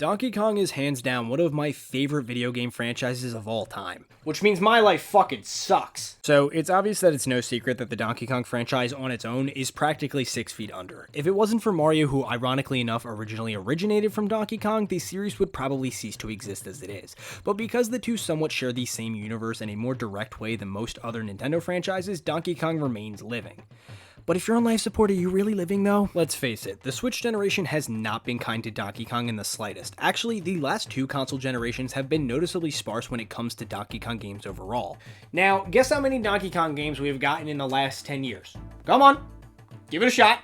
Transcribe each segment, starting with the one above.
Donkey Kong is hands down one of my favorite video game franchises of all time. Which means my life fucking sucks. So it's obvious that it's no secret that the Donkey Kong franchise on its own is practically 6 feet under. If it wasn't for Mario, who ironically enough originally originated from Donkey Kong, the series would probably cease to exist as it is. But because the two somewhat share the same universe in a more direct way than most other Nintendo franchises, Donkey Kong remains living. But if you're on life support, are you really living though? Let's face it, the Switch generation has not been kind to Donkey Kong in the slightest. Actually, the last two console generations have been noticeably sparse when it comes to Donkey Kong games overall. Now, guess how many Donkey Kong games we have gotten in the last 10 years? Come on, give it a shot.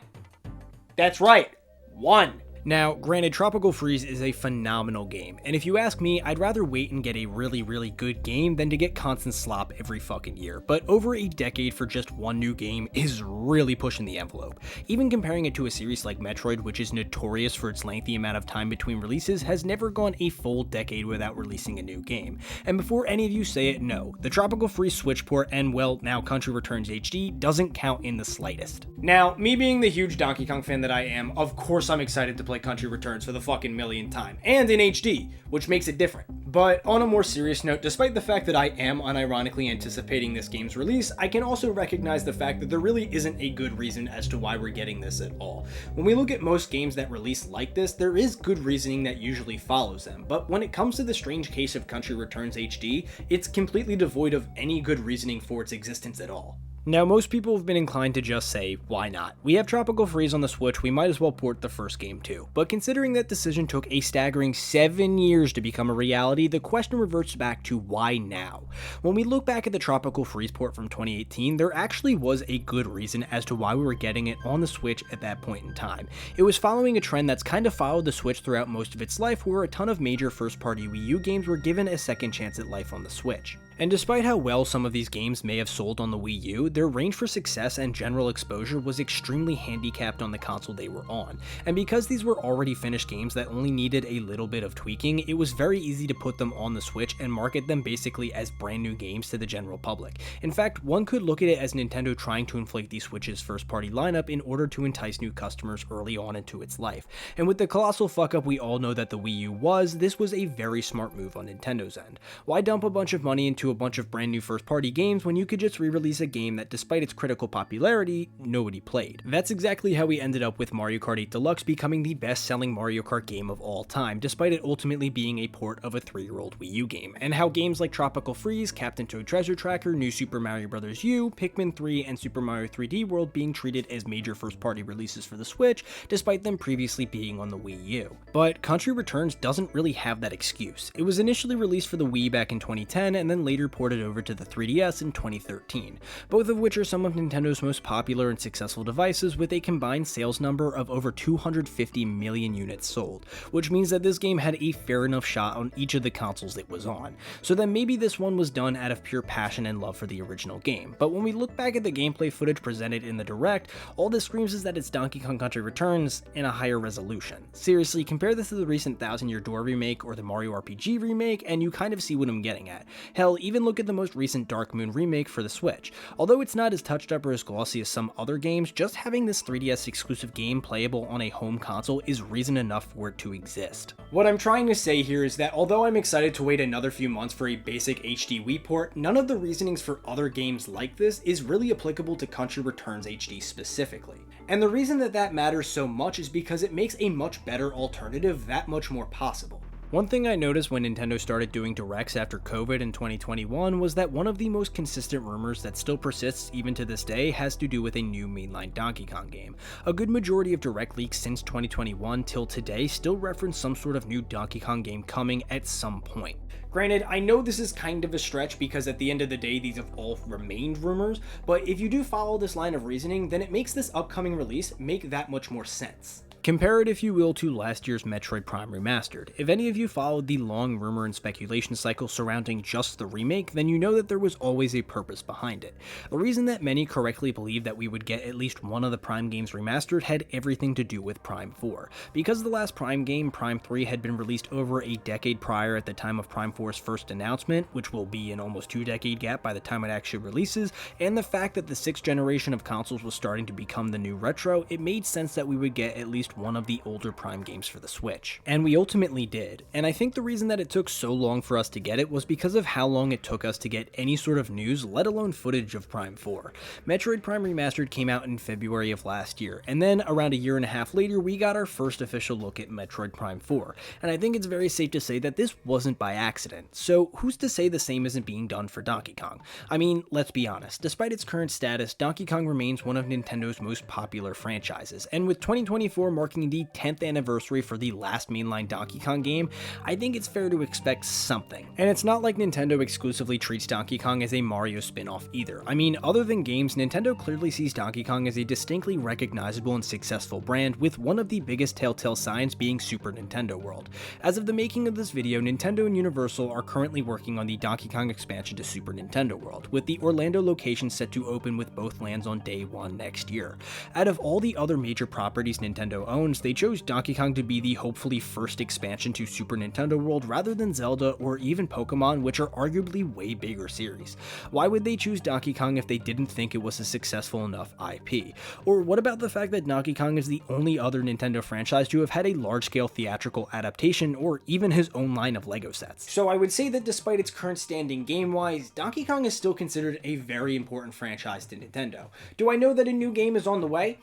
That's right, 1. Now, granted, Tropical Freeze is a phenomenal game, and if you ask me, I'd rather wait and get a really good game than to get constant slop every fucking year, but over a decade for just one new game is really pushing the envelope. Even comparing it to a series like Metroid, which is notorious for its lengthy amount of time between releases, has never gone a full decade without releasing a new game. And before any of you say it, no, the Tropical Freeze Switch port and, well, now Country Returns HD doesn't count in the slightest. Now, me being the huge Donkey Kong fan that I am, of course I'm excited to play Country Returns for the fucking millionth time, and in HD, which makes it different. But on a more serious note, despite the fact that I am unironically anticipating this game's release, I can also recognize the fact that there really isn't a good reason as to why we're getting this at all. When we look at most games that release like this, there is good reasoning that usually follows them, but when it comes to the strange case of Country Returns HD, it's completely devoid of any good reasoning for its existence at all. Now, most people have been inclined to just say, why not? We have Tropical Freeze on the Switch, we might as well port the first game too. But considering that decision took a staggering 7 years to become a reality, the question reverts back to why now? When we look back at the Tropical Freeze port from 2018, there actually was a good reason as to why we were getting it on the Switch at that point in time. It was following a trend that's kind of followed the Switch throughout most of its life, where a ton of major first-party Wii U games were given a second chance at life on the Switch. And despite how well some of these games may have sold on the Wii U, their range for success and general exposure was extremely handicapped on the console they were on. And because these were already finished games that only needed a little bit of tweaking, it was very easy to put them on the Switch and market them basically as brand new games to the general public. In fact, one could look at it as Nintendo trying to inflate the Switch's first-party lineup in order to entice new customers early on into its life. And with the colossal fuck-up we all know that the Wii U was, this was a very smart move on Nintendo's end. Why dump a bunch of money into a bunch of brand new first-party games when you could just re-release a game that, despite its critical popularity, nobody played? That's exactly how we ended up with Mario Kart 8 Deluxe becoming the best-selling Mario Kart game of all time, despite it ultimately being a port of a 3-year-old Wii U game, and how games like Tropical Freeze, Captain Toad Treasure Tracker, New Super Mario Bros. U, Pikmin 3, and Super Mario 3D World being treated as major first-party releases for the Switch, despite them previously being on the Wii U. But Country Returns doesn't really have that excuse. It was initially released for the Wii back in 2010, and then later ported over to the 3DS in 2013, both of which are some of Nintendo's most popular and successful devices, with a combined sales number of over 250 million units sold, which means that this game had a fair enough shot on each of the consoles it was on. So then maybe this one was done out of pure passion and love for the original game, but when we look back at the gameplay footage presented in the Direct, all this screams is that it's Donkey Kong Country Returns in a higher resolution. Seriously, compare this to the recent Thousand Year Door remake or the Mario RPG remake, and you kind of see what I'm getting at. Hell, even look at the most recent Dark Moon remake for the Switch. Although it's not as touched up or as glossy as some other games, just having this 3DS exclusive game playable on a home console is reason enough for it to exist. What I'm trying to say here is that although I'm excited to wait another few months for a basic HD Wii port, none of the reasonings for other games like this is really applicable to Country Returns HD specifically. And the reason that matters so much is because it makes a much better alternative that much more possible. One thing I noticed when Nintendo started doing directs after COVID in 2021 was that one of the most consistent rumors that still persists even to this day has to do with a new mainline Donkey Kong game. A good majority of direct leaks since 2021 till today still reference some sort of new Donkey Kong game coming at some point. Granted, I know this is kind of a stretch because at the end of the day these have all remained rumors, but if you do follow this line of reasoning, then it makes this upcoming release make that much more sense. Compare it, if you will, to last year's Metroid Prime Remastered. If any of you followed the long rumor and speculation cycle surrounding just the remake, then you know that there was always a purpose behind it. The reason that many correctly believed that we would get at least one of the Prime games remastered had everything to do with Prime 4. Because the last Prime game, Prime 3, had been released over a decade prior at the time of Prime 4's first announcement, which will be an almost 2-decade gap by the time it actually releases, and the fact that the 6th generation of consoles was starting to become the new retro, it made sense that we would get at least released one of the older Prime games for the Switch. And we ultimately did, and I think the reason that it took so long for us to get it was because of how long it took us to get any sort of news, let alone footage of Prime 4. Metroid Prime Remastered came out in February of last year, and then around a year and a half later, we got our first official look at Metroid Prime 4, and I think it's very safe to say that this wasn't by accident. So who's to say the same isn't being done for Donkey Kong? I mean, let's be honest, despite its current status, Donkey Kong remains one of Nintendo's most popular franchises, and with 2024 marking the 10th anniversary for the last mainline Donkey Kong game, I think it's fair to expect something. And it's not like Nintendo exclusively treats Donkey Kong as a Mario spin-off either. I mean, other than games, Nintendo clearly sees Donkey Kong as a distinctly recognizable and successful brand, with one of the biggest telltale signs being Super Nintendo World. As of the making of this video, Nintendo and Universal are currently working on the Donkey Kong expansion to Super Nintendo World, with the Orlando location set to open with both lands on day one next year. Out of all the other major properties Nintendo owns, they chose Donkey Kong to be the hopefully first expansion to Super Nintendo World rather than Zelda or even Pokemon, which are arguably way bigger series. Why would they choose Donkey Kong if they didn't think it was a successful enough IP? Or what about the fact that Donkey Kong is the only other Nintendo franchise to have had a large-scale theatrical adaptation or even his own line of LEGO sets? So I would say that despite its current standing game-wise, Donkey Kong is still considered a very important franchise to Nintendo. Do I know that a new game is on the way?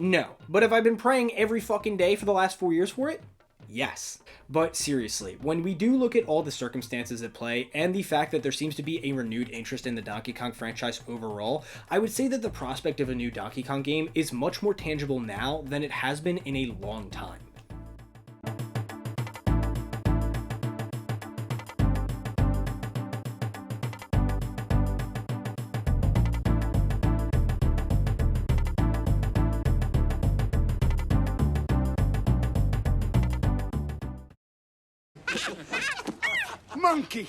No. But have I been praying every fucking day for the last 4 years for it? Yes. But seriously, when we do look at all the circumstances at play and the fact that there seems to be a renewed interest in the Donkey Kong franchise overall, I would say that the prospect of a new Donkey Kong game is much more tangible now than it has been in a long time. Monkey!